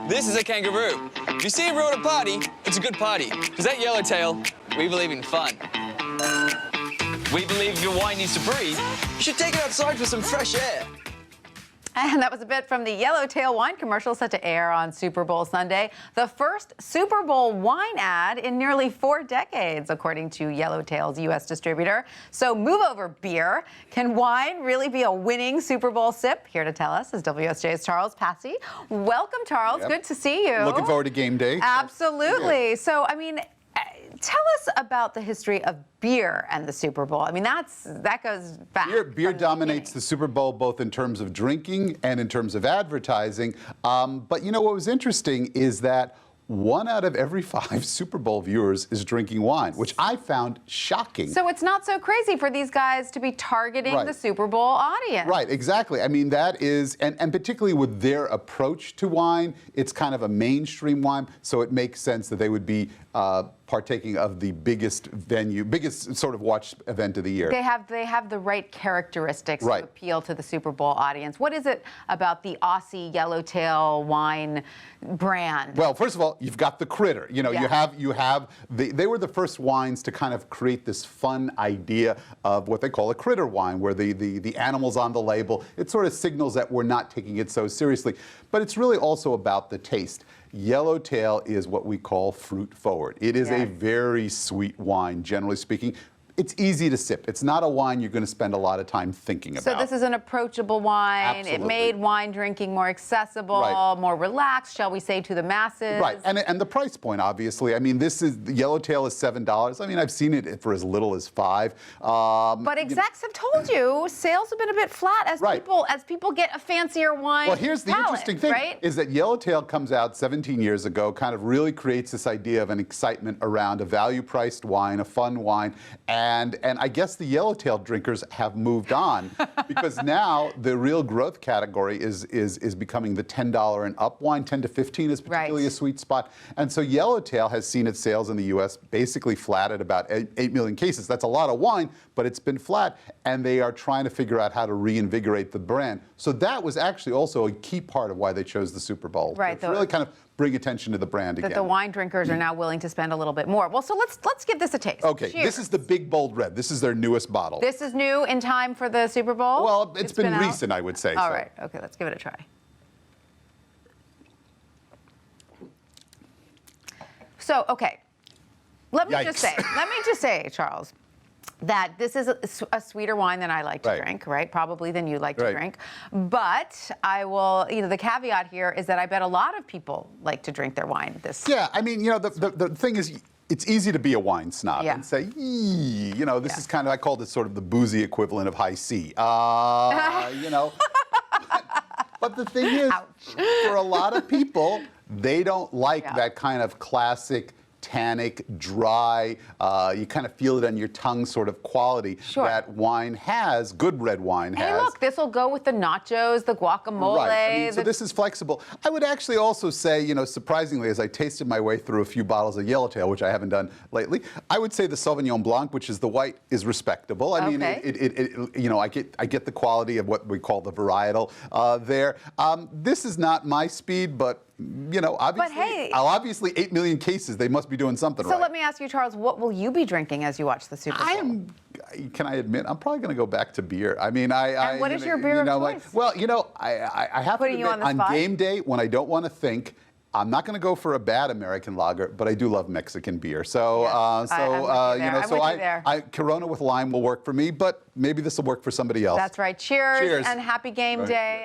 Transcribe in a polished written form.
This is a kangaroo. If you see a road at a party, it's a good party. Because at Yellowtail, we believe in fun. We believe if your wine needs to breathe, you should take it outside for some fresh air. And that was a bit from the Yellowtail wine commercial set to air on Super Bowl Sunday. The first Super Bowl wine ad in nearly 4 decades, according to Yellowtail's U.S. distributor. So move over, beer. Can wine really be a winning Super Bowl sip? Here to tell us is WSJ's Charles Passy. Welcome, Charles. Yep. Good to see you. Looking forward to game day. Absolutely. So, I mean, tell us about the history of beer and the Super Bowl. I mean, that goes back. Beer dominates the Super Bowl both in terms of drinking and in terms of advertising. But you know what was interesting is that 1 out of every 5 Super Bowl viewers is drinking wine, which I found shocking. So it's not so crazy for these guys to be targeting the Super Bowl audience. Right, exactly. I mean, that is, and particularly with their approach to wine, it's kind of a mainstream wine, so it makes sense that they would be partaking of the biggest sort of watched event of the year. They have the right characteristics to appeal to the Super Bowl audience. What is it about the Aussie Yellowtail wine brand? Well, first of all, you've got the critter. You know, they were the first wines to kind of create this fun idea of what they call a critter wine, where the animals on the label, it sort of signals that we're not taking it so seriously. But it's really also about the taste. Yellowtail is what we call fruit forward. It is a very sweet wine, generally speaking. It's easy to sip. It's not a wine you're going to spend a lot of time thinking about. So this is an approachable wine. Absolutely. It made wine drinking more accessible, more relaxed, shall we say, to the masses. Right, and the price point, obviously. I mean, Yellowtail is $7. I mean, I've seen it for as little as $5. But execs have told you sales have been a bit flat as people get a fancier wine. Well, here's the interesting thing, is that Yellowtail comes out 17 years ago, kind of really creates this idea of an excitement around a value-priced wine, a fun wine, and I guess the Yellowtail drinkers have moved on because now the real growth category is becoming the $10 and up wine. 10 to 15 is particularly a sweet spot. And so Yellowtail has seen its sales in the U.S. basically flat at about 8 million cases. That's a lot of wine, but it's been flat, and they are trying to figure out how to reinvigorate the brand. So that was actually also a key part of why they chose the Super Bowl. Right. To really kind of bring attention to the brand again. That the wine drinkers are now willing to spend a little bit more. Well, so let's give this a taste. Okay, Cheers. This is the Big Bold Red. This is their newest bottle. This is new in time for the Super Bowl? Well, it's been recent, I would say. All right, okay, let's give it a try. So, okay, let me just say, Charles, that this is a sweeter wine than I like to drink, right? Probably than you like to drink. But I will, the caveat here is that I bet a lot of people like to drink their wine this. Yeah, I mean, the thing is, it's easy to be a wine snob and say, this is kind of, I call this sort of the boozy equivalent of high C. But the thing is, for a lot of people, they don't like that kind of classic, tannic, dry, you kind of feel it on your tongue sort of quality that wine has, good red wine has. Hey, look, this will go with the nachos, the guacamole. Right. I mean, so this is flexible. I would actually also say, surprisingly, as I tasted my way through a few bottles of Yellowtail, which I haven't done lately, I would say the Sauvignon Blanc, which is the white, is respectable. I mean, I get the quality of what we call the varietal there. This is not my speed, but obviously 8 million cases, they must be doing something right. So let me ask you, Charles, what will you be drinking as you watch the Super Bowl? Can I admit, I'm probably going to go back to beer. I mean, And what is your beer of choice? I have to admit, on game day, when I don't want to think, I'm not going to go for a bad American lager, but I do love Mexican beer. So, Corona with lime will work for me, but maybe this will work for somebody else. That's right. Cheers. And happy game day.